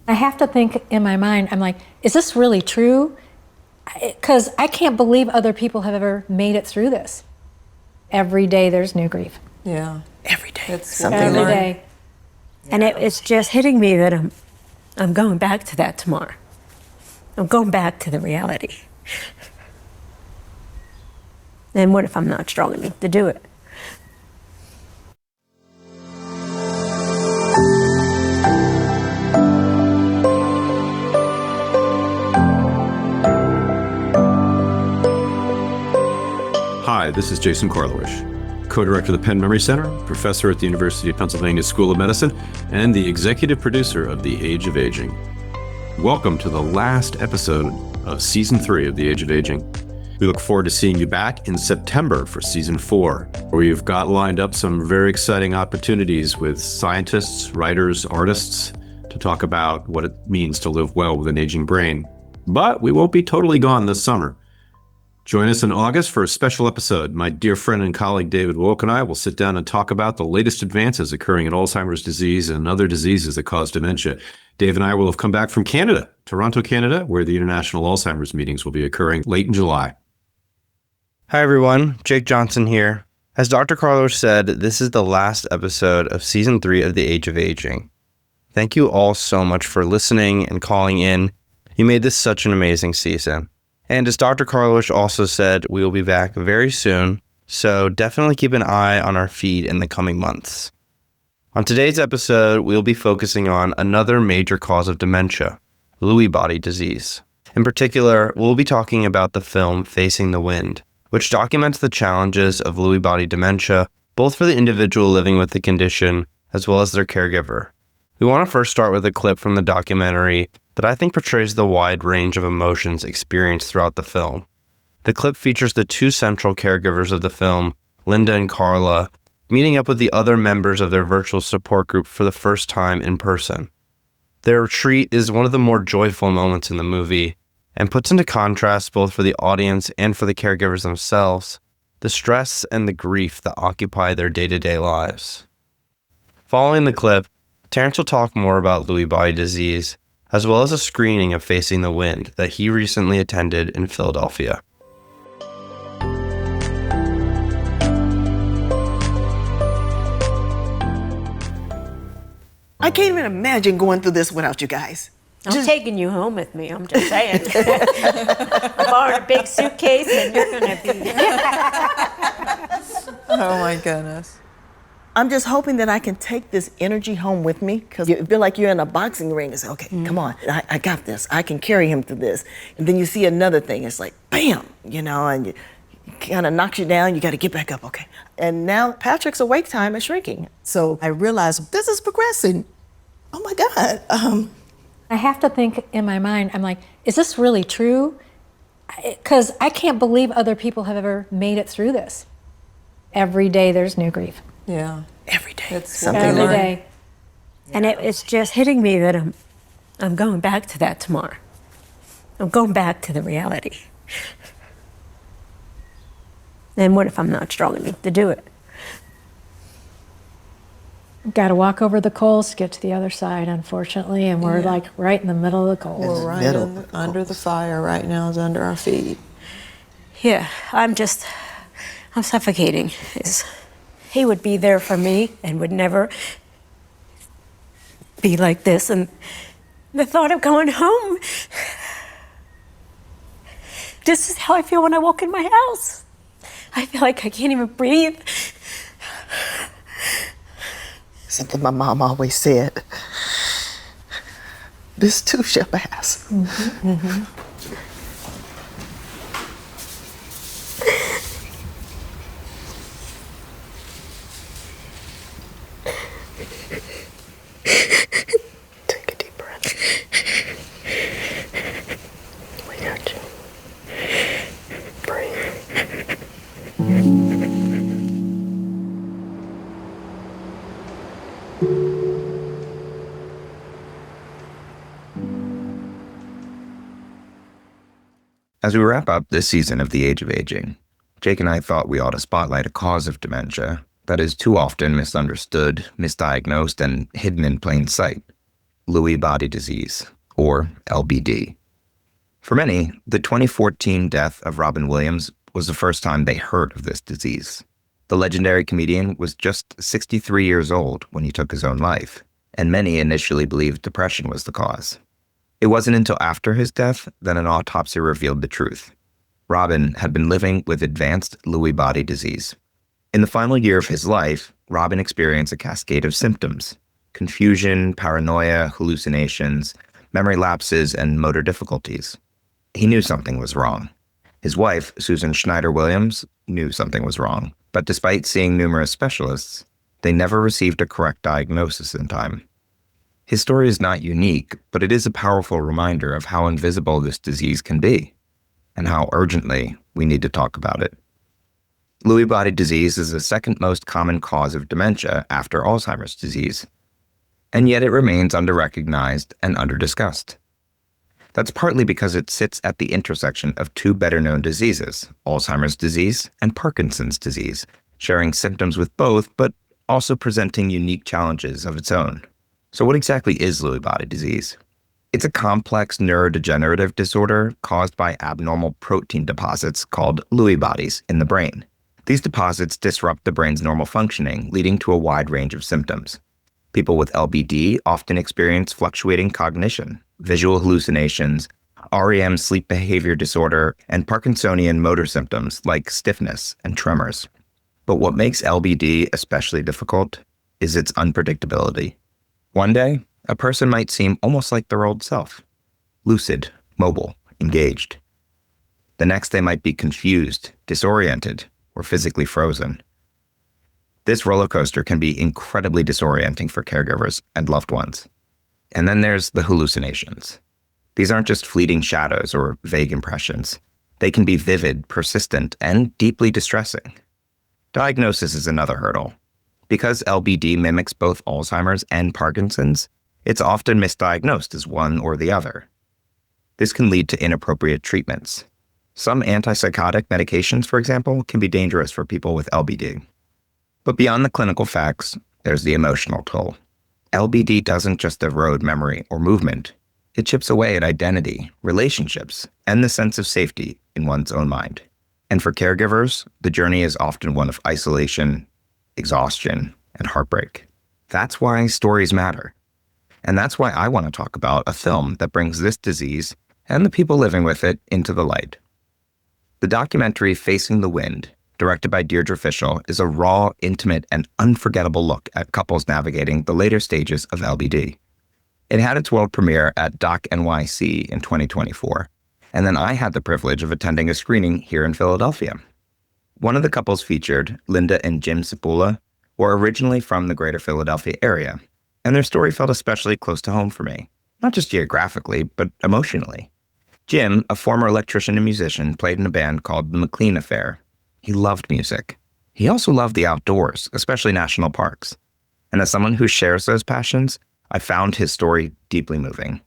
I have to think in my mind, I'm like, is this really true? Because I can't believe other people have ever made it through this. Every day there's new grief. Yeah. Every day. It's something Every new. day. And it's just hitting me that I'm going back to that tomorrow. I'm going back to the reality. And what if I'm not strong enough to do it? Hi, this is Jason Karlawish, co-director of the Penn Memory Center, professor at the University of Pennsylvania School of Medicine, and the executive producer of The Age of Aging. Welcome to the last episode of Season 3 of The Age of Aging. We look forward to seeing you back in September for Season 4, where we've got lined up some very exciting opportunities with scientists, writers, artists to talk about what it means to live well with an aging brain. But we won't be totally gone this summer. Join us in August for a special episode. My dear friend and colleague David Woke and I will sit down and talk about the latest advances occurring in Alzheimer's disease and other diseases that cause dementia. Dave and I will have come back from Canada, Toronto, Canada, where the International Alzheimer's meetings will be occurring late in July. Hi everyone, Jake Johnson here. As Dr. Karlawish said, this is the last episode of Season 3 of The Age of Aging. Thank you all so much for listening and calling in. You made this such an amazing season. And as Dr. Karlawish also said, we will be back very soon, so definitely keep an eye on our feed in the coming months. On today's episode, we'll be focusing on another major cause of dementia, Lewy Body Disease. In particular, we'll be talking about the film Facing the Wind, which documents the challenges of Lewy body dementia, both for the individual living with the condition as well as their caregiver. We want to first start with a clip from the documentary that I think portrays the wide range of emotions experienced throughout the film. The clip features the two central caregivers of the film, Linda and Karla, meeting up with the other members of their virtual support group for the first time in person. Their retreat is one of the more joyful moments in the movie, and puts into contrast, both for the audience and for the caregivers themselves, the stress and the grief that occupy their day-to-day lives. Following the clip, Terrence will talk more about Lewy body disease, as well as a screening of Facing the Wind that he recently attended in Philadelphia. I can't even imagine going through this without you guys. I'm taking you home with me, I'm just saying. I borrowed a big suitcase and you're going to be... Oh my goodness. I'm just hoping that I can take this energy home with me, because you feel like you're in a boxing ring and say, okay, come on, I got this. I can carry him through this. And then you see another thing, it's like, bam, and it kind of knocks you down, you got to get back up, okay. And now Patrick's awake time is shrinking. So I realized this is progressing. Oh my God. I have to think in my mind, I'm like, is this really true? Because I can't believe other people have ever made it through this. Every day there's new grief. Yeah. Every day. It's something Every new. day. And it's just hitting me that I'm going back to that tomorrow. I'm going back to the reality. And what if I'm not strong enough to do it? Got to walk over the coals to get to the other side, unfortunately, and we're like right in the middle of the coals. We're right under the fire right now, is under our feet. Yeah, I'm suffocating. He would be there for me and would never be like this. And the thought of going home, this is how I feel when I walk in my house. I feel like I can't even breathe. Something my mom always said, this too shall pass. Mm-hmm. Mm-hmm. Take a deep breath. We got you. Breathe. As we wrap up this season of The Age of Aging, Jake and I thought we ought to spotlight a cause of dementia that is too often misunderstood, misdiagnosed, and hidden in plain sight: Lewy Body Disease, or LBD. For many, the 2014 death of Robin Williams was the first time they heard of this disease. The legendary comedian was just 63 years old when he took his own life, and many initially believed depression was the cause. It wasn't until after his death that an autopsy revealed the truth. Robin had been living with advanced Lewy Body Disease. In the final year of his life, Robin experienced a cascade of symptoms: confusion, paranoia, hallucinations, memory lapses, and motor difficulties. He knew something was wrong. His wife, Susan Schneider-Williams, knew something was wrong, but despite seeing numerous specialists, they never received a correct diagnosis in time. His story is not unique, but it is a powerful reminder of how invisible this disease can be, and how urgently we need to talk about it. Lewy body disease is the second most common cause of dementia after Alzheimer's disease, and yet it remains underrecognized and underdiscussed. That's partly because it sits at the intersection of two better-known diseases, Alzheimer's disease and Parkinson's disease, sharing symptoms with both, but also presenting unique challenges of its own. So what exactly is Lewy body disease? It's a complex neurodegenerative disorder caused by abnormal protein deposits called Lewy bodies in the brain. These deposits disrupt the brain's normal functioning, leading to a wide range of symptoms. People with LBD often experience fluctuating cognition, visual hallucinations, REM sleep behavior disorder, and Parkinsonian motor symptoms like stiffness and tremors. But what makes LBD especially difficult is its unpredictability. One day, a person might seem almost like their old self, lucid, mobile, engaged. The next they might be confused, disoriented, or physically frozen. This roller coaster can be incredibly disorienting for caregivers and loved ones. And then there's the hallucinations. These aren't just fleeting shadows or vague impressions. They can be vivid, persistent, and deeply distressing. Diagnosis is another hurdle. Because LBD mimics both Alzheimer's and Parkinson's, it's often misdiagnosed as one or the other. This can lead to inappropriate treatments. Some antipsychotic medications, for example, can be dangerous for people with LBD. But beyond the clinical facts, there's the emotional toll. LBD doesn't just erode memory or movement. It chips away at identity, relationships, and the sense of safety in one's own mind. And for caregivers, the journey is often one of isolation, exhaustion, and heartbreak. That's why stories matter. And that's why I want to talk about a film that brings this disease and the people living with it into the light. The documentary Facing the Wind, directed by Deirdre Fishel, is a raw, intimate, and unforgettable look at couples navigating the later stages of LBD. It had its world premiere at Doc NYC in 2024, and then I had the privilege of attending a screening here in Philadelphia. One of the couples featured, Linda and Jim Cipula, were originally from the greater Philadelphia area, and their story felt especially close to home for me, not just geographically, but emotionally. Jim, a former electrician and musician, played in a band called the McLean Affair. He loved music. He also loved the outdoors, especially national parks. And as someone who shares those passions, I found his story deeply moving.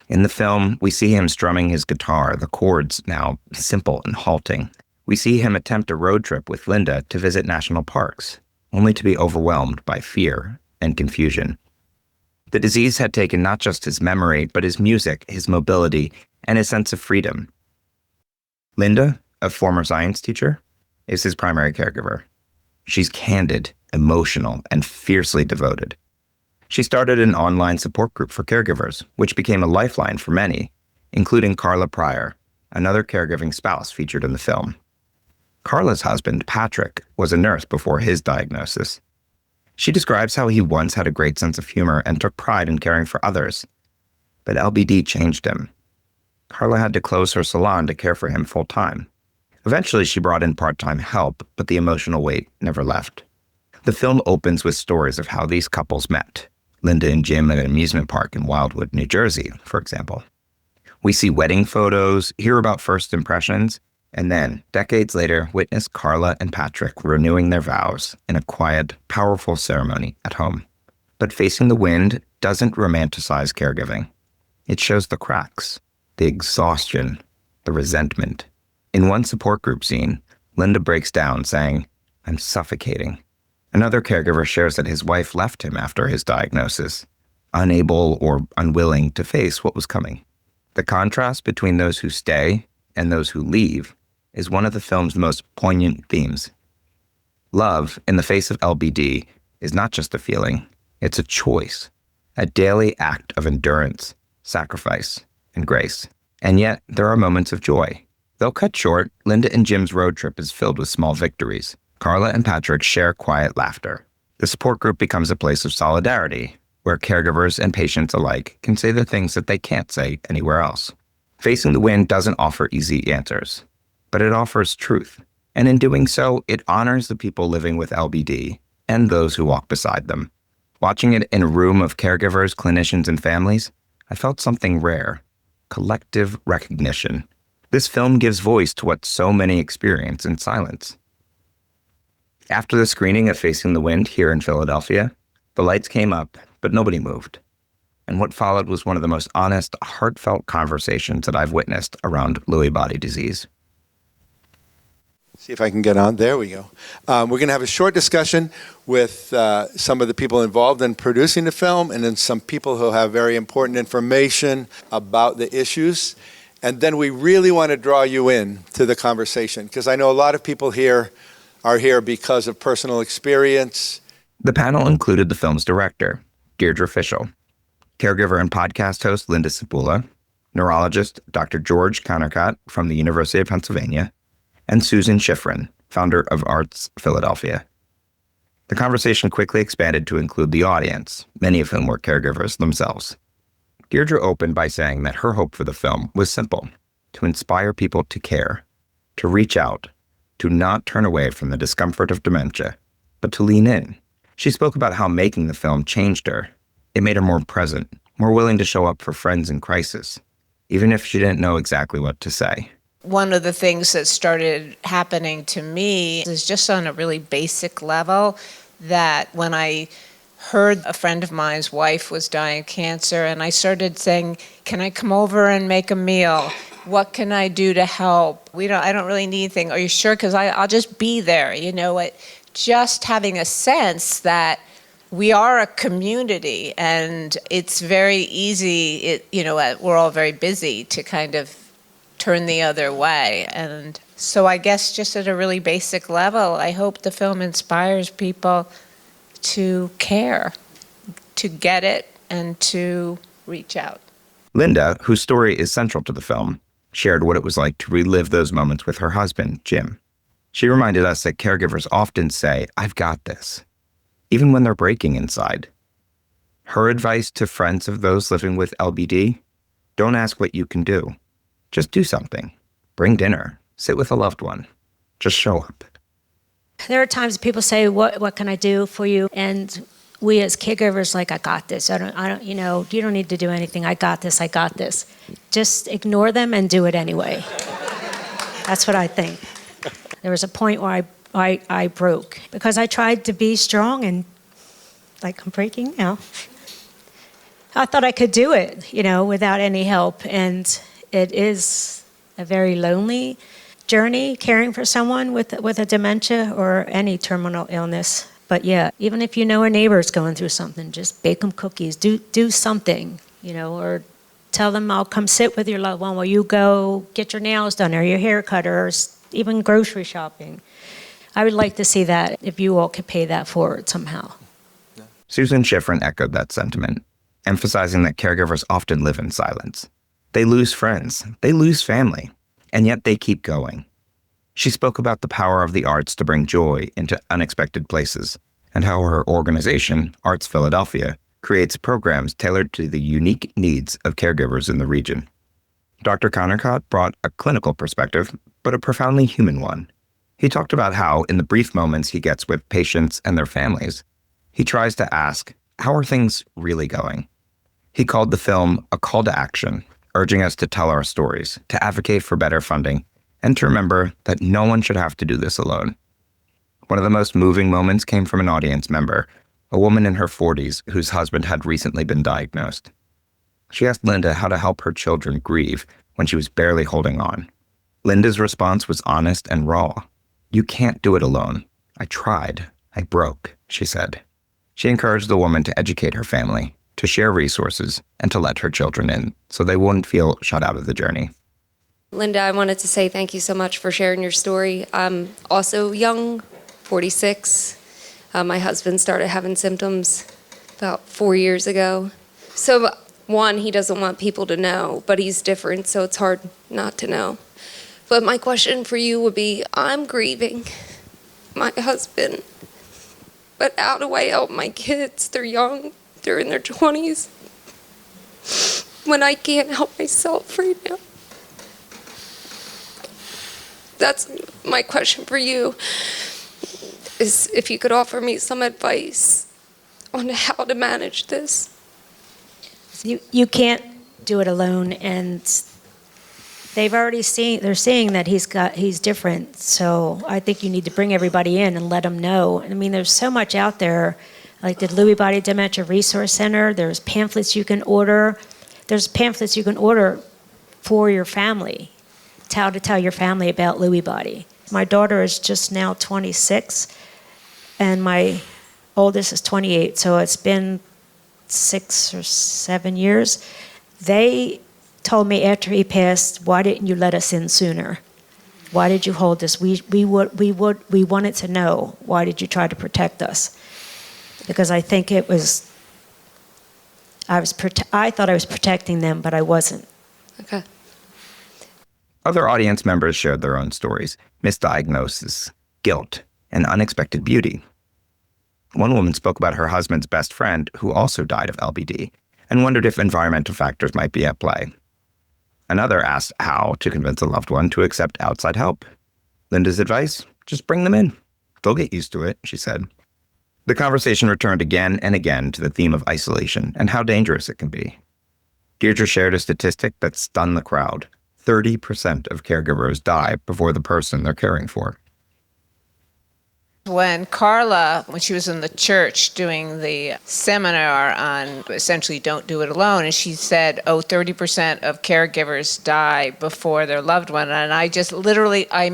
In the film, we see him strumming his guitar, the chords now simple and halting. We see him attempt a road trip with Linda to visit national parks, only to be overwhelmed by fear and confusion. The disease had taken not just his memory, but his music, his mobility, and his sense of freedom. Linda, a former science teacher, is his primary caregiver. She's candid, emotional, and fiercely devoted. She started an online support group for caregivers, which became a lifeline for many, including Carla Pryor, another caregiving spouse featured in the film. Carla's husband, Patrick, was a nurse before his diagnosis. She describes how he once had a great sense of humor and took pride in caring for others. But LBD changed him. Carla had to close her salon to care for him full-time. Eventually, she brought in part-time help, but the emotional weight never left. The film opens with stories of how these couples met. Linda and Jim at an amusement park in Wildwood, New Jersey, for example. We see wedding photos, hear about first impressions, and then, decades later, witness Carla and Patrick renewing their vows in a quiet, powerful ceremony at home. But Facing the Wind doesn't romanticize caregiving. It shows the cracks, the exhaustion, the resentment. In one support group scene, Linda breaks down saying, "I'm suffocating." Another caregiver shares that his wife left him after his diagnosis. unable or unwilling to face what was coming. The contrast between those who stay and those who leave is one of the film's most poignant themes. Love, in the face of LBD, is not just a feeling, it's a choice, a daily act of endurance, sacrifice, and grace. And yet, there are moments of joy. Though cut short, Linda and Jim's road trip is filled with small victories. Carla and Patrick share quiet laughter. The support group becomes a place of solidarity, where caregivers and patients alike can say the things that they can't say anywhere else. Facing the Wind doesn't offer easy answers, but it offers truth. And in doing so, it honors the people living with LBD and those who walk beside them. Watching it in a room of caregivers, clinicians, and families, I felt something rare: collective recognition. This film gives voice to what so many experience in silence. After the screening of Facing the Wind here in Philadelphia, the lights came up, but nobody moved. And what followed was one of the most honest, heartfelt conversations that I've witnessed around Lewy body disease. See if I can get on. There we go. We're going to have a short discussion with some of the people involved in producing the film, and then some people who have very important information about the issues. And then we really want to draw you in to the conversation, because I know a lot of people here are here because of personal experience. The panel included the film's director, Deirdre Fishel, caregiver and podcast host Linda Cipula, neurologist Dr. George Connercott from the University of Pennsylvania, and Susan Schifrin, founder of Arts Philadelphia. The conversation quickly expanded to include the audience, many of whom were caregivers themselves. Deirdre opened by saying that her hope for the film was simple: to inspire people to care, to reach out, to not turn away from the discomfort of dementia, but to lean in. She spoke about how making the film changed her. It made her more present, more willing to show up for friends in crisis, even if she didn't know exactly what to say. One of the things that started happening to me is just on a really basic level, that when I heard a friend of mine's wife was dying of cancer, and I started saying, can I come over and make a meal? What can I do to help? I don't really need anything. Are you sure? Because I'll just be there. You know, just having a sense that we are a community, and it's very easy, we're all very busy to kind of turn the other way. And so I guess just at a really basic level, I hope the film inspires people to care, to get it, and to reach out. Linda, whose story is central to the film, shared what it was like to relive those moments with her husband, Jim. She reminded us that caregivers often say, "I've got this," even when they're breaking inside. Her advice to friends of those living with LBD: don't ask what you can do. Just do something. Bring dinner. Sit with a loved one. Just show up. There are times people say, what can I do for you? And we as caregivers, I got this. I don't, you don't need to do anything. I got this. Just ignore them and do it anyway. That's what I think. There was a point where I broke because I tried to be strong, and I'm breaking now. I thought I could do it, without any help. And it is a very lonely journey caring for someone with a dementia or any terminal illness. But yeah, even if a neighbor's going through something, just bake them cookies, do something, or tell them I'll come sit with your loved one while you go get your nails done or your hair cut or even grocery shopping. I would like to see that if you all could pay that forward somehow. Susan Schifrin echoed that sentiment, emphasizing that caregivers often live in silence. They lose friends, they lose family, and yet they keep going. She spoke about the power of the arts to bring joy into unexpected places, and how her organization, Arts Philadelphia, creates programs tailored to the unique needs of caregivers in the region. Dr. Connercott brought a clinical perspective, but a profoundly human one. He talked about how, in the brief moments he gets with patients and their families, he tries to ask, how are things really going? He called the film a call to action, urging us to tell our stories, to advocate for better funding, and to remember that no one should have to do this alone. One of the most moving moments came from an audience member, a woman in her 40s whose husband had recently been diagnosed. She asked Linda how to help her children grieve when she was barely holding on. Linda's response was honest and raw. "You can't do it alone. I tried. I broke," she said. She encouraged the woman to educate her family, to share resources, and to let her children in so they wouldn't feel shut out of the journey. Linda, I wanted to say thank you so much for sharing your story. I'm also young, 46. My husband started having symptoms about 4 years ago. So one, he doesn't want people to know, but he's different, so it's hard not to know. But my question for you would be, I'm grieving my husband, but how do I help my kids? They're young, they're in their 20s, when I can't help myself right now. That's my question for you, is if you could offer me some advice on how to manage this. You can't do it alone, and they're seeing that he's different. So I think you need to bring everybody in and let them know. I mean, there's so much out there, like the Lewy Body Dementia Resource Center. There's pamphlets you can order. There's pamphlets you can order for your family, how to tell your family about Lewy body. My daughter is just now 26, and my oldest is 28. So it's been 6 or 7 years. They told me after he passed, why didn't you let us in sooner? Why did you hold us? We wanted to know, why did you try to protect us? Because I think I thought I was protecting them, but I wasn't. Okay. Other audience members shared their own stories, misdiagnosis, guilt, and unexpected beauty. One woman spoke about her husband's best friend who also died of LBD and wondered if environmental factors might be at play. Another asked how to convince a loved one to accept outside help. Linda's advice? Just bring them in. They'll get used to it, she said. The conversation returned again and again to the theme of isolation and how dangerous it can be. Deirdre shared a statistic that stunned the crowd. 30% of caregivers die before the person they're caring for. When Karla, when she was in the church doing the seminar on essentially don't do it alone, and she said, 30% of caregivers die before their loved one. And I just literally, I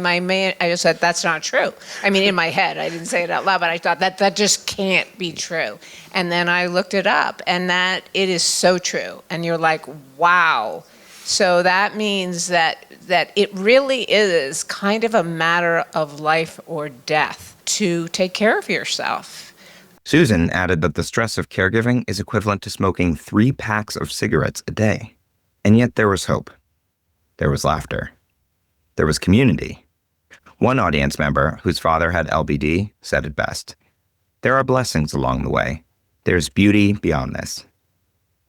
just said, that's not true. I mean, in my head, I didn't say it out loud, but I thought that just can't be true. And then I looked it up, and that it is so true. And you're like, wow. So that means that it really is kind of a matter of life or death to take care of yourself. Susan added that the stress of caregiving is equivalent to smoking 3 packs of cigarettes a day. And yet there was hope. There was laughter. There was community. One audience member, whose father had LBD, said it best. There are blessings along the way. There's beauty beyond this.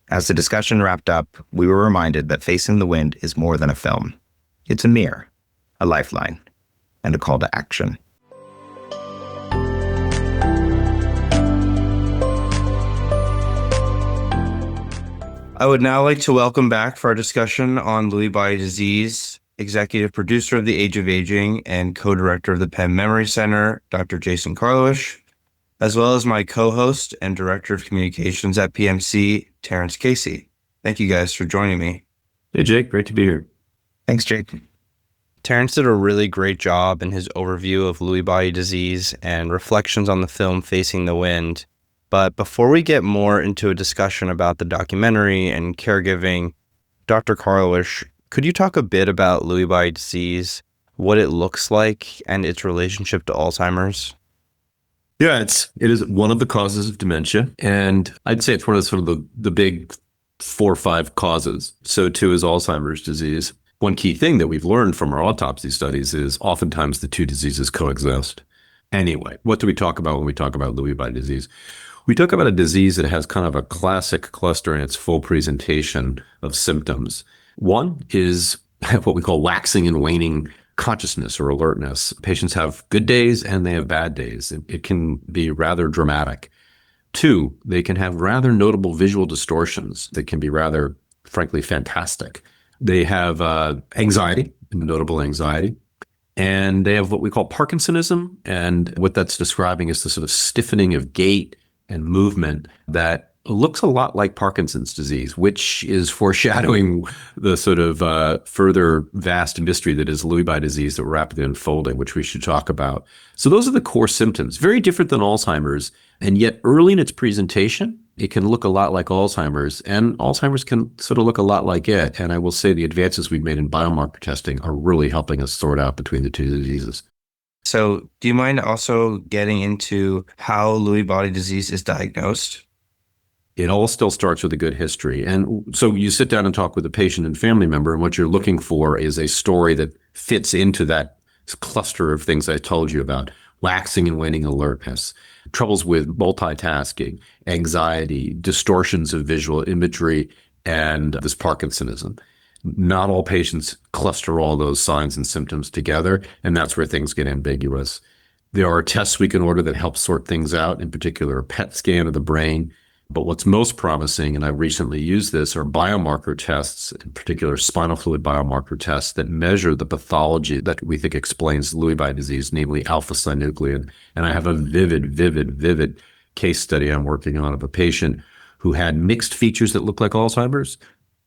As the discussion wrapped up, we were reminded that Facing the Wind is more than a film. It's a mirror, a lifeline, and a call to action. I would now like to welcome back for our discussion on Lewy Body Disease, executive producer of the Age of Aging and co-director of the Penn Memory Center, Dr. Jason Karlawish, as well as my co-host and director of communications at PMC, Terrence Casey. Thank you guys for joining me. Hey, Jake. Great to be here. Thanks, Jake. Terrence did a really great job in his overview of Lewy Body Disease and reflections on the film Facing the Wind. But before we get more into a discussion about the documentary and caregiving, Dr. Karlawish, could you talk a bit about Lewy Body Disease, what it looks like, and its relationship to Alzheimer's? Yeah, it is one of the causes of dementia, and I'd say it's one of the big 4 or 5 causes. So too is Alzheimer's disease. One key thing that we've learned from our autopsy studies is oftentimes the two diseases coexist. Anyway, what do we talk about when we talk about Lewy body disease? We talk about a disease that has kind of a classic cluster in its full presentation of symptoms. One is what we call waxing and waning consciousness or alertness. Patients have good days and they have bad days. It can be rather dramatic. 2, they can have rather notable visual distortions that can be rather, frankly, fantastic. They have anxiety, notable anxiety, and they have what we call Parkinsonism, and what that's describing is the sort of stiffening of gait and movement that looks a lot like Parkinson's disease, which is foreshadowing the sort of further vast mystery that is Lewy body disease that we're rapidly unfolding, which we should talk about. So those are the core symptoms, very different than Alzheimer's, and yet early in its presentation, It can look a lot like Alzheimer's, and Alzheimer's can sort of look a lot like it. And I will say the advances we've made in biomarker testing are really helping us sort out between the two diseases. So, do you mind also getting into how Lewy body disease is diagnosed? It all still starts with a good history. And so you sit down and talk with a patient and family member, and what you're looking for is a story that fits into that cluster of things I told you about: waxing and waning alertness, troubles with multitasking, anxiety, distortions of visual imagery, and this Parkinsonism. Not all patients cluster all those signs and symptoms together, and that's where things get ambiguous. There are tests we can order that help sort things out, in particular a PET scan of the brain. But what's most promising, and I've recently used this, are biomarker tests, in particular spinal fluid biomarker tests that measure the pathology that we think explains Lewy body disease, namely alpha-synuclein. And I have a vivid case study I'm working on of a patient who had mixed features that look like Alzheimer's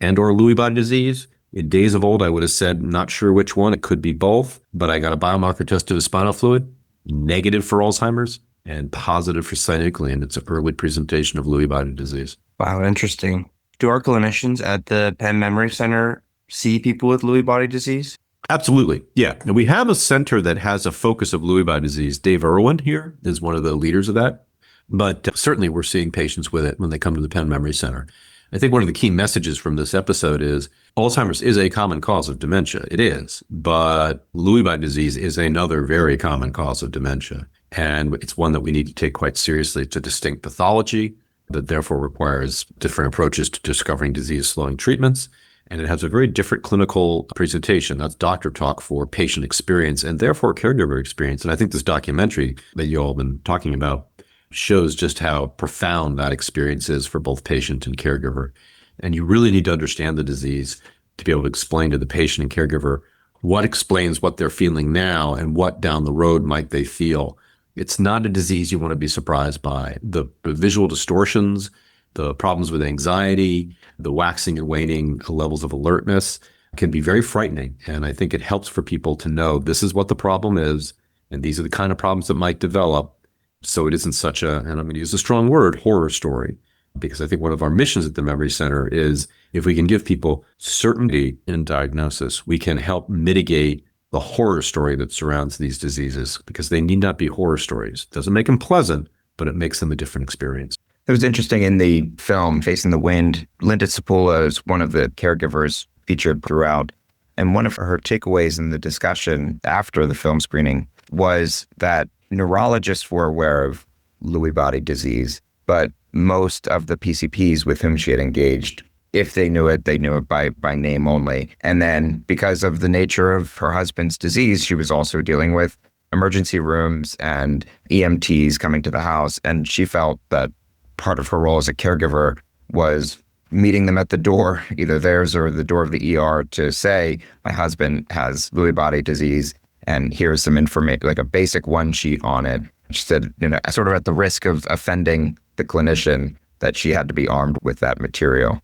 and or Lewy body disease. In days of old, I would have said, not sure which one, it could be both, but I got a biomarker test of his spinal fluid, negative for Alzheimer's, and positive for synuclein. It's an early presentation of Lewy body disease. Wow, interesting. Do our clinicians at the Penn Memory Center see people with Lewy body disease? Absolutely. Yeah. And we have a center that has a focus of Lewy body disease. Dave Irwin here is one of the leaders of that. But certainly we're seeing patients with it when they come to the Penn Memory Center. I think one of the key messages from this episode is Alzheimer's is a common cause of dementia. It is. But Lewy body disease is another very common cause of dementia. And it's one that we need to take quite seriously. It's a distinct pathology that therefore requires different approaches to discovering disease-slowing treatments. And it has a very different clinical presentation. That's doctor talk for patient experience and therefore caregiver experience. And I think this documentary that you all have been talking about shows just how profound that experience is for both patient and caregiver. And you really need to understand the disease to be able to explain to the patient and caregiver what explains what they're feeling now and what down the road might they feel. It's not a disease you want to be surprised by. The visual distortions, the problems with anxiety, the waxing and waning levels of alertness can be very frightening. And I think it helps for people to know this is what the problem is, and these are the kind of problems that might develop. So it isn't such a, and I'm going to use a strong word, horror story, because I think one of our missions at the Memory Center is if we can give people certainty in diagnosis, we can help mitigate the horror story that surrounds these diseases, because they need not be horror stories. It doesn't make them pleasant, but it makes them a different experience. It was interesting in the film Facing the Wind, Linda Sapula is one of the caregivers featured throughout. And one of her takeaways in the discussion after the film screening was that neurologists were aware of Lewy body disease, but most of the PCPs with whom she had engaged, if they knew it by name only. And then because of the nature of her husband's disease, she was also dealing with emergency rooms and EMTs coming to the house. And she felt that part of her role as a caregiver was meeting them at the door, either theirs or the door of the ER, to say, my husband has Lewy body disease, and here's some information, like a basic one sheet on it. She said, sort of at the risk of offending the clinician, that she had to be armed with that material.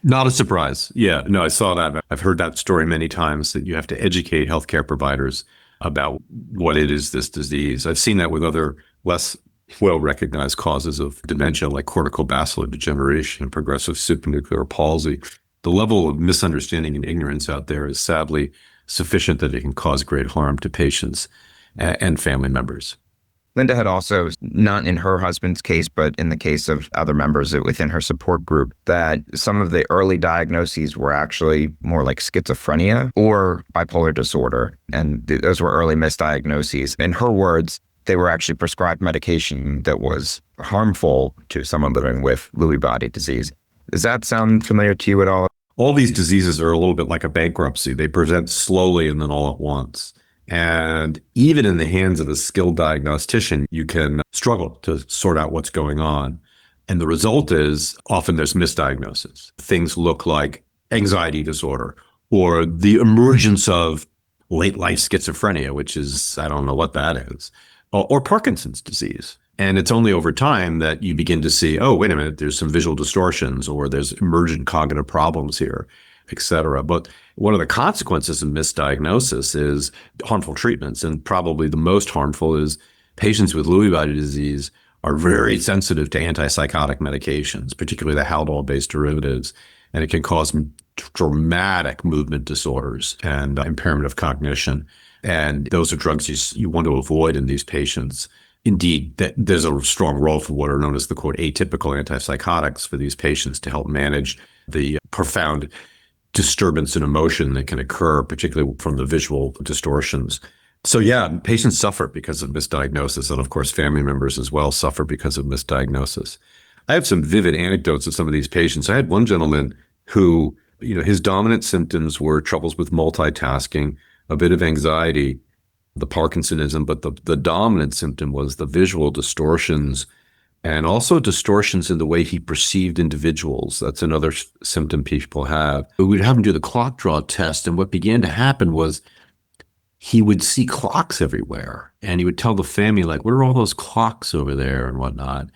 Not a surprise. Yeah, no, I saw that. I've heard that story many times, that you have to educate healthcare providers about what it is, this disease. I've seen that with other less well-recognized causes of dementia, like corticobascular degeneration and progressive supranuclear palsy. The level of misunderstanding and ignorance out there is sadly sufficient that it can cause great harm to patients and family members. Linda had also, not in her husband's case, but in the case of other members within her support group, that some of the early diagnoses were actually more like schizophrenia or bipolar disorder. And those were early misdiagnoses. In her words, they were actually prescribed medication that was harmful to someone living with Lewy body disease. Does that sound familiar to you at all? All these diseases are a little bit like a bankruptcy. They present slowly and then all at once. And even in the hands of a skilled diagnostician, you can struggle to sort out what's going on. And the result is often there's misdiagnosis. Things look like anxiety disorder or the emergence of late life schizophrenia, which is, I don't know what that is, or Parkinson's disease. And it's only over time that you begin to see, oh, wait a minute, there's some visual distortions or there's emergent cognitive problems here, et cetera. But one of the consequences of misdiagnosis is harmful treatments. And probably the most harmful is patients with Lewy body disease are very sensitive to antipsychotic medications, particularly the Haldol-based derivatives, and it can cause dramatic movement disorders and impairment of cognition. And those are drugs you want to avoid in these patients. Indeed, there's a strong role for what are known as the, quote, atypical antipsychotics for these patients to help manage the profound disturbance in emotion that can occur, particularly from the visual distortions. So yeah, patients suffer because of misdiagnosis, and of course family members as well suffer because of misdiagnosis. I have some vivid anecdotes of some of these patients. I had one gentleman who, his dominant symptoms were troubles with multitasking, a bit of anxiety, the Parkinsonism, but the dominant symptom was the visual distortions and also distortions in the way he perceived individuals. That's another symptom people have. We'd have him do the clock draw test, and what began to happen was he would see clocks everywhere, and he would tell the family, like, what are all those clocks over there and whatnot?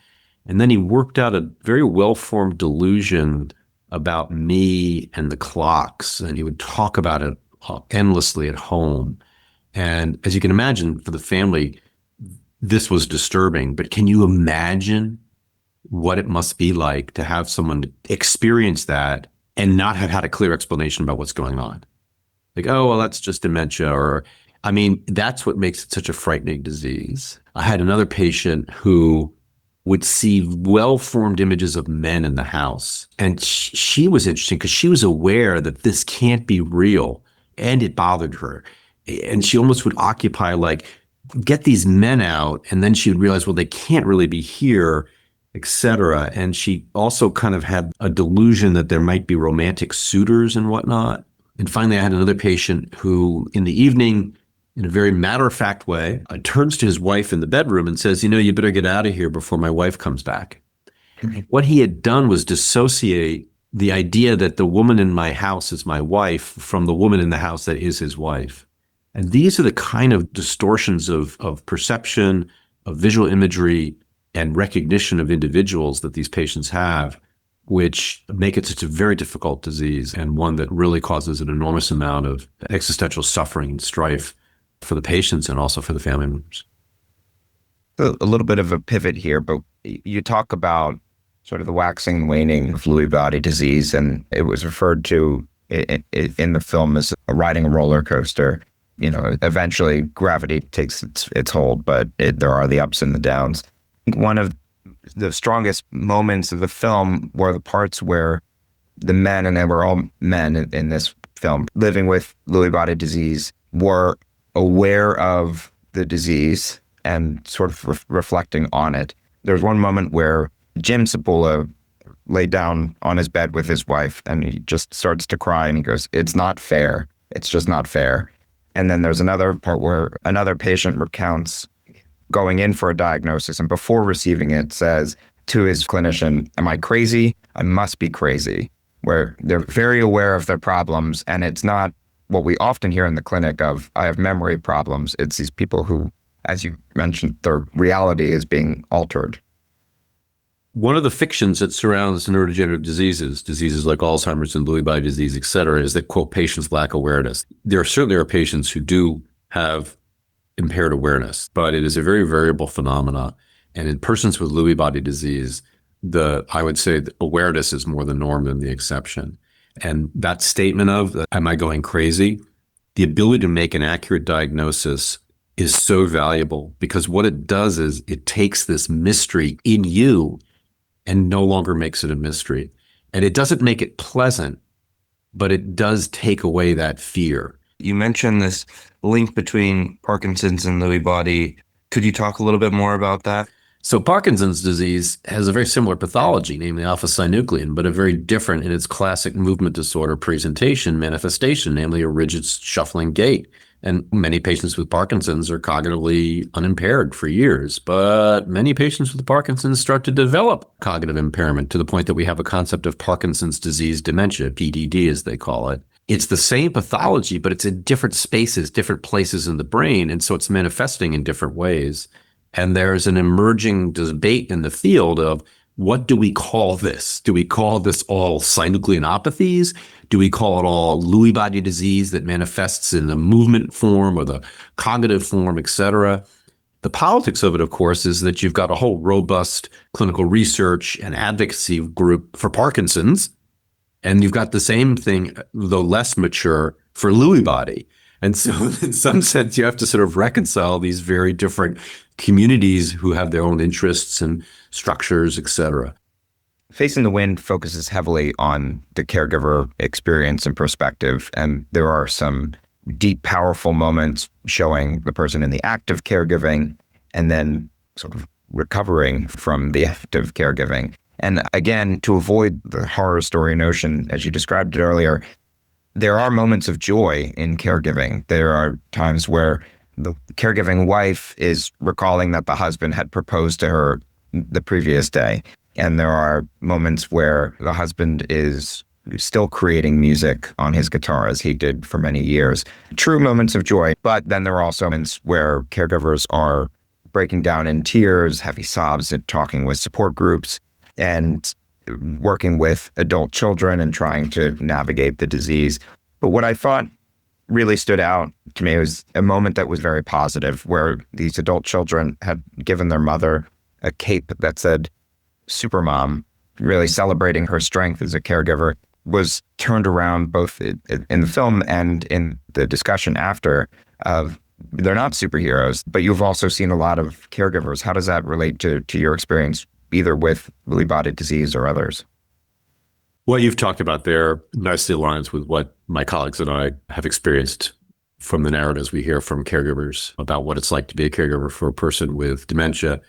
And then he worked out a very well-formed delusion about me and the clocks, and he would talk about it endlessly at home. And as you can imagine, for the family, this was disturbing. But can you imagine what it must be like to have someone experience that and not have had a clear explanation about what's going on? Like, oh, well, that's just dementia. That's what makes it such a frightening disease. I had another patient who would see well-formed images of men in the house. And she was interesting because she was aware that this can't be real, and it bothered her. And she almost would occupy, like, get these men out, and then she would realize, well, they can't really be here, etc. And she also kind of had a delusion that there might be romantic suitors and whatnot. And finally, I had another patient who, in the evening, in a very matter-of-fact way, turns to his wife in the bedroom and says, you better get out of here before my wife comes back. What he had done was dissociate the idea that the woman in my house is my wife from the woman in the house that is his wife. And these are the kind of distortions of perception, of visual imagery, and recognition of individuals that these patients have, which make it such a very difficult disease, and one that really causes an enormous amount of existential suffering and strife for the patients and also for the family members. A little bit of a pivot here, but you talk about sort of the waxing and waning of Lewy body disease, and it was referred to in the film as riding a roller coaster. Eventually gravity takes its hold, but there are the ups and the downs. One of the strongest moments of the film were the parts where the men, and they were all men in this film, living with Lewy body disease, were aware of the disease and sort of reflecting on it. There's one moment where Jim Sapula laid down on his bed with his wife, and he just starts to cry, and he goes, "It's not fair. It's just not fair." And then there's another part where another patient recounts going in for a diagnosis, and before receiving it says to his clinician, "Am I crazy? I must be crazy." Where they're very aware of their problems, and it's not what we often hear in the clinic of, "I have memory problems." It's these people who, as you mentioned, their reality is being altered. One of the fictions that surrounds neurodegenerative diseases like Alzheimer's and Lewy body disease, et cetera, is that, quote, patients lack awareness. There certainly are patients who do have impaired awareness, but it is a very variable phenomena. And in persons with Lewy body disease, I would say the awareness is more the norm than the exception. And that statement of, am I going crazy? The ability to make an accurate diagnosis is so valuable, because what it does is it takes this mystery in you and no longer makes it a mystery. And it doesn't make it pleasant, but it does take away that fear. You mentioned this link between Parkinson's and Lewy body. Could you talk a little bit more about that? So Parkinson's disease has a very similar pathology, namely alpha-synuclein, but a very different in its classic movement disorder presentation manifestation, namely a rigid shuffling gait. And many patients with Parkinson's are cognitively unimpaired for years, but many patients with Parkinson's start to develop cognitive impairment to the point that we have a concept of Parkinson's disease dementia, PDD as they call it. It's the same pathology, but it's in different spaces, different places in the brain, and so it's manifesting in different ways. And there's an emerging debate in the field of, what do we call this? Do we call this all synucleinopathies? Do we call it all Lewy body disease that manifests in the movement form or the cognitive form, et cetera? The politics of it, of course, is that you've got a whole robust clinical research and advocacy group for Parkinson's, and you've got the same thing, though less mature, for Lewy body. And so in some sense, you have to sort of reconcile these very different communities who have their own interests and structures, et cetera. Facing the Wind focuses heavily on the caregiver experience and perspective, and there are some deep, powerful moments showing the person in the act of caregiving and then sort of recovering from the act of caregiving. And again, to avoid the horror story notion, as you described it earlier, there are moments of joy in caregiving. There are times where the caregiving wife is recalling that the husband had proposed to her the previous day. And there are moments where the husband is still creating music on his guitar, as he did for many years. True moments of joy. But then there are also moments where caregivers are breaking down in tears, heavy sobs, and talking with support groups, and working with adult children and trying to navigate the disease. But what I thought really stood out to me was a moment that was very positive, where these adult children had given their mother a cape that said Supermom, really celebrating her strength as a caregiver, was turned around both in the film and in the discussion after of they're not superheroes, but you've also seen a lot of caregivers. How does that relate to your experience, either with Lewy Body Disease or others? What you've talked about there nicely aligns with what my colleagues and I have experienced from the narratives we hear from caregivers about what it's like to be a caregiver for a person with dementia,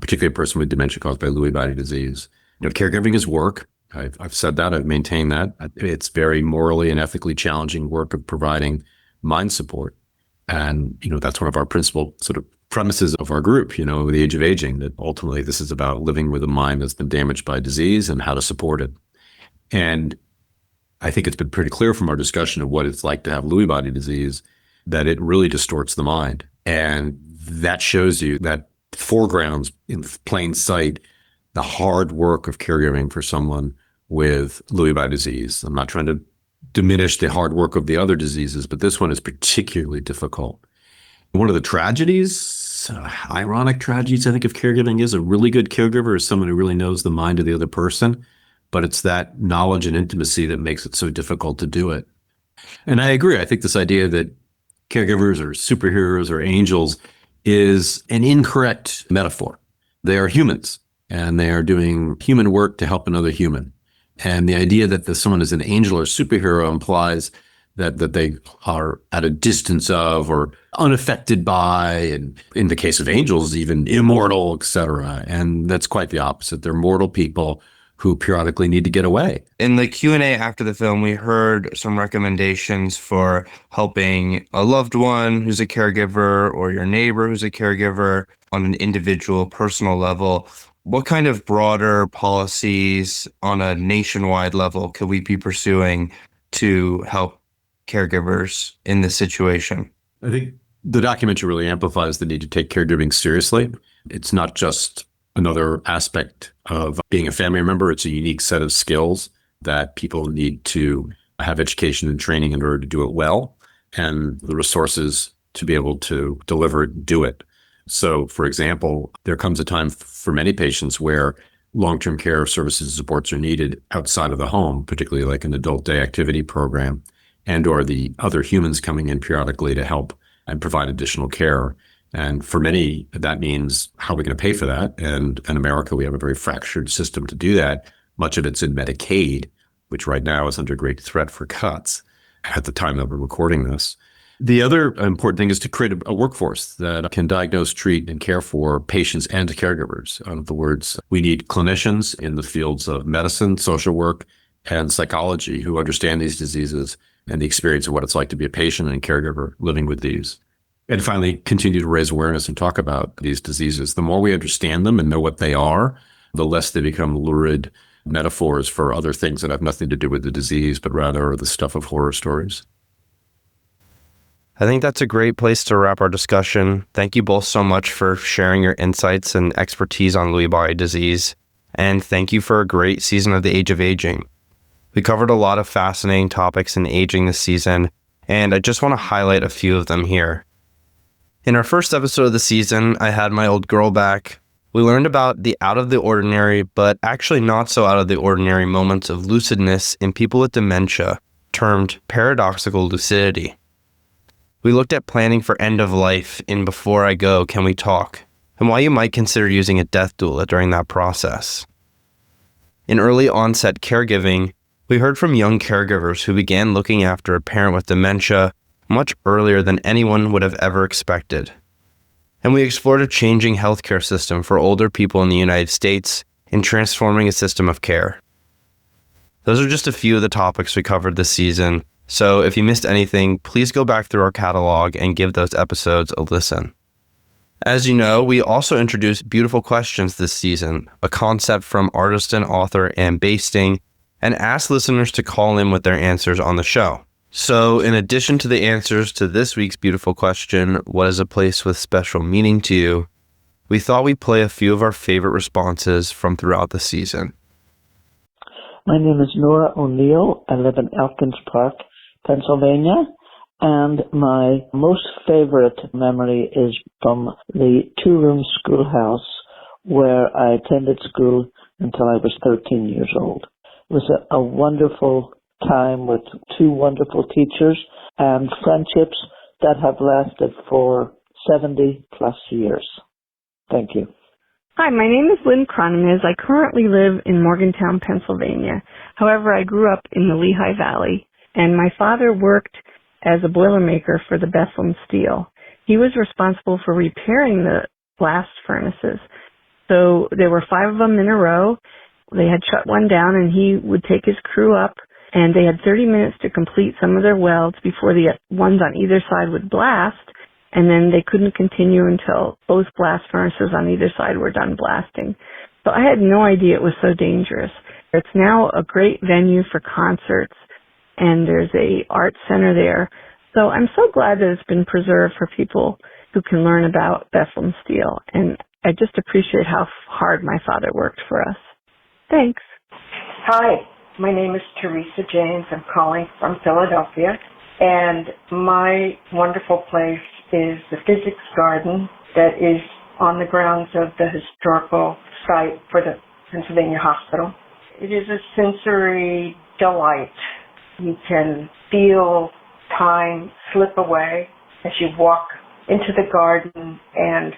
particularly a person with dementia caused by Lewy Body Disease. Caregiving is work. I've said that. I've maintained that. It's very morally and ethically challenging work of providing mind support. And, that's one of our principal sort of premises of our group, the Age of Aging, that ultimately this is about living with a mind that's been damaged by disease and how to support it. And I think it's been pretty clear from our discussion of what it's like to have Lewy Body Disease that it really distorts the mind. And that shows you that foregrounds in plain sight the hard work of caregiving for someone with Lewy Body Disease. I'm not trying to diminish the hard work of the other diseases, but this one is particularly difficult. One of the tragedies, ironic tragedies, I think, of caregiving is a really good caregiver is someone who really knows the mind of the other person, but it's that knowledge and intimacy that makes it so difficult to do it. And I agree. I think this idea that caregivers are superheroes or angels is an incorrect metaphor. They are humans, and they are doing human work to help another human. And the idea that someone is an angel or superhero implies that they are at a distance of or unaffected by, and in the case of angels, even immortal, et cetera. And that's quite the opposite. They're mortal people who periodically need to get away. In the Q&A after the film, we heard some recommendations for helping a loved one who's a caregiver or your neighbor who's a caregiver on an individual, personal level. What kind of broader policies on a nationwide level could we be pursuing to help caregivers in this situation? I think the documentary really amplifies the need to take caregiving seriously. It's not just another aspect of being a family member. It's a unique set of skills that people need to have education and training in order to do it well, and the resources to be able to deliver it and do it. So, for example, there comes a time for many patients where long-term care services and supports are needed outside of the home, particularly like an adult day activity program, and or the other humans coming in periodically to help and provide additional care. And for many, that means how are we going to pay for that? And in America, we have a very fractured system to do that. Much of it's in Medicaid, which right now is under great threat for cuts at the time that we're recording this. The other important thing is to create a workforce that can diagnose, treat, and care for patients and caregivers. In other words, we need clinicians in the fields of medicine, social work, and psychology who understand these diseases and the experience of what it's like to be a patient and caregiver living with these. And finally, continue to raise awareness and talk about these diseases. The more we understand them and know what they are, the less they become lurid metaphors for other things that have nothing to do with the disease, but rather the stuff of horror stories. I think that's a great place to wrap our discussion. Thank you both so much for sharing your insights and expertise on Lewy Body Disease. And thank you for a great season of The Age of Aging. We covered a lot of fascinating topics in aging this season, and I just want to highlight a few of them here. In our first episode of the season, I had my old girl back. We learned about the out of the ordinary, but actually not so out of the ordinary moments of lucidness in people with dementia, termed paradoxical lucidity. We looked at planning for end of life in Before I Go, Can We Talk? And why you might consider using a death doula during that process. In early onset caregiving, we heard from young caregivers who began looking after a parent with dementia much earlier than anyone would have ever expected. And we explored a changing healthcare system for older people in the United States in transforming a system of care. Those are just a few of the topics we covered this season, so if you missed anything, please go back through our catalog and give those episodes a listen. As you know, we also introduced Beautiful Questions this season, a concept from artist and author Ann Basting, and asked listeners to call in with their answers on the show. So in addition to the answers to this week's beautiful question, what is a place with special meaning to you, we thought we'd play a few of our favorite responses from throughout the season. My name is Nora O'Neill. I live in Elkins Park, Pennsylvania, and my most favorite memory is from the two-room schoolhouse where I attended school until I was 13 years old. It was a wonderful time with two wonderful teachers and friendships that have lasted for 70 plus years. Thank you. Hi, my name is Lynn Cronemiz. I currently live in Morgantown, Pennsylvania. However, I grew up in the Lehigh Valley, and my father worked as a boilermaker for the Bethlehem Steel. He was responsible for repairing the blast furnaces. So there were 5 of them in a row. They had shut one down, and he would take his crew up, and they had 30 minutes to complete some of their welds before the ones on either side would blast, and then they couldn't continue until both blast furnaces on either side were done blasting. So I had no idea it was so dangerous. It's now a great venue for concerts, and there's a art center there. So I'm so glad that it's been preserved for people who can learn about Bethlehem Steel, and I just appreciate how hard my father worked for us. Thanks. Hi. My name is Teresa James. I'm calling from Philadelphia, and my wonderful place is the Physics Garden that is on the grounds of the historical site for the Pennsylvania Hospital. It is a sensory delight. You can feel time slip away as you walk into the garden, and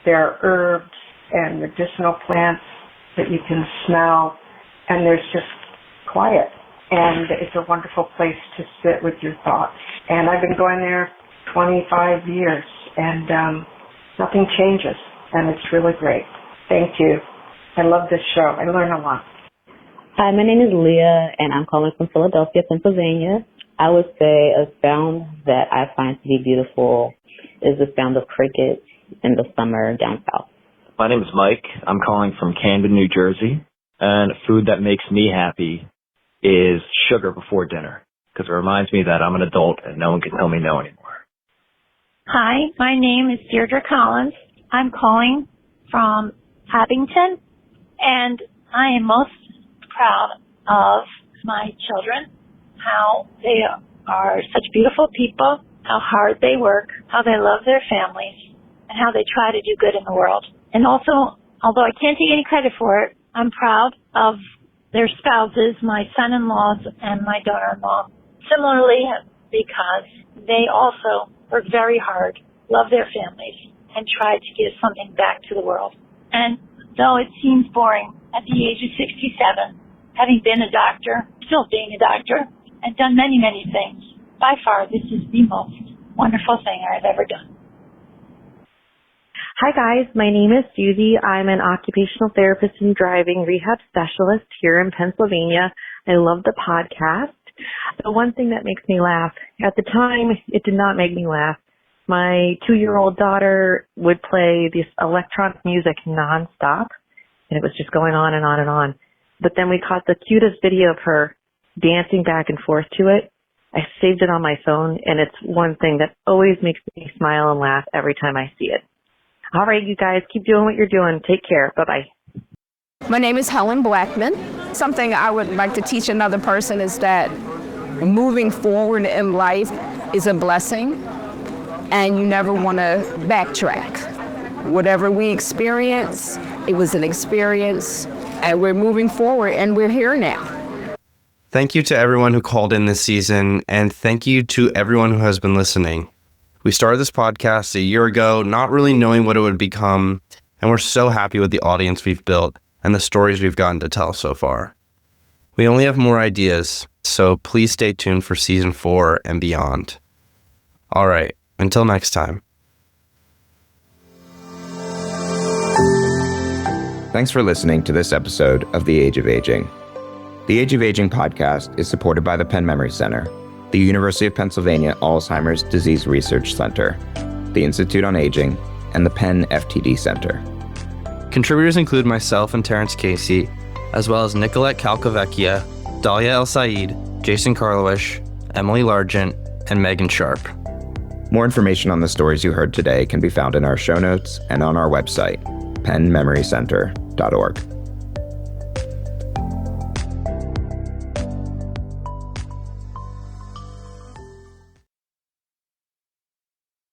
there are herbs and medicinal plants that you can smell, and there's just quiet, and it's a wonderful place to sit with your thoughts. And I've been going there 25 years, and nothing changes, and it's really great. Thank you. I love this show. I learn a lot. Hi, my name is Leah, and I'm calling from Philadelphia, Pennsylvania. I would say a sound that I find to be beautiful is the sound of crickets in the summer down south. My name is Mike. I'm calling from Camden, New Jersey, and food that makes me happy is sugar before dinner, because it reminds me that I'm an adult and no one can tell me no anymore. Hi, my name is Deirdre Collins. I'm calling from Abington, and I am most proud of my children, how they are such beautiful people, how hard they work, how they love their families, and how they try to do good in the world. And also, although I can't take any credit for it, I'm proud of their spouses, my son-in-laws and my daughter-in-law. Similarly, because they also work very hard, love their families, and try to give something back to the world. And though it seems boring at the age of 67, having been a doctor, still being a doctor, and done many, many things, by far this is the most wonderful thing I've ever done. Hi guys, my name is Susie. I'm an occupational therapist and driving rehab specialist here in Pennsylvania. I love the podcast. The one thing that makes me laugh, at the time it did not make me laugh. My 2-year-old daughter would play this electronic music nonstop, and it was just going on and on and on. But then we caught the cutest video of her dancing back and forth to it. I saved it on my phone, and it's one thing that always makes me smile and laugh every time I see it. All right, you guys, keep doing what you're doing. Take care. Bye-bye. My name is Helen Blackman. Something I would like to teach another person is that moving forward in life is a blessing. and you never want to backtrack. Whatever we experience, it was an experience, and we're moving forward, and we're here now. Thank you to everyone who called in this season, and thank you to everyone who has been listening. We started this podcast a year ago, not really knowing what it would become, and we're so happy with the audience we've built and the stories we've gotten to tell so far. We only have more ideas, so please stay tuned for season 4 and beyond. All right, until next time. Thanks for listening to this episode of The Age of Aging. The Age of Aging podcast is supported by the Penn Memory Center, the University of Pennsylvania Alzheimer's Disease Research Center, the Institute on Aging, and the Penn FTD Center. Contributors include myself and Terrence Casey, as well as Nicolette Calcavecchia, Dahlia El Said, Jason Karlawish, Emily Largent, and Megan Sharp. More information on the stories you heard today can be found in our show notes and on our website, pennmemorycenter.org.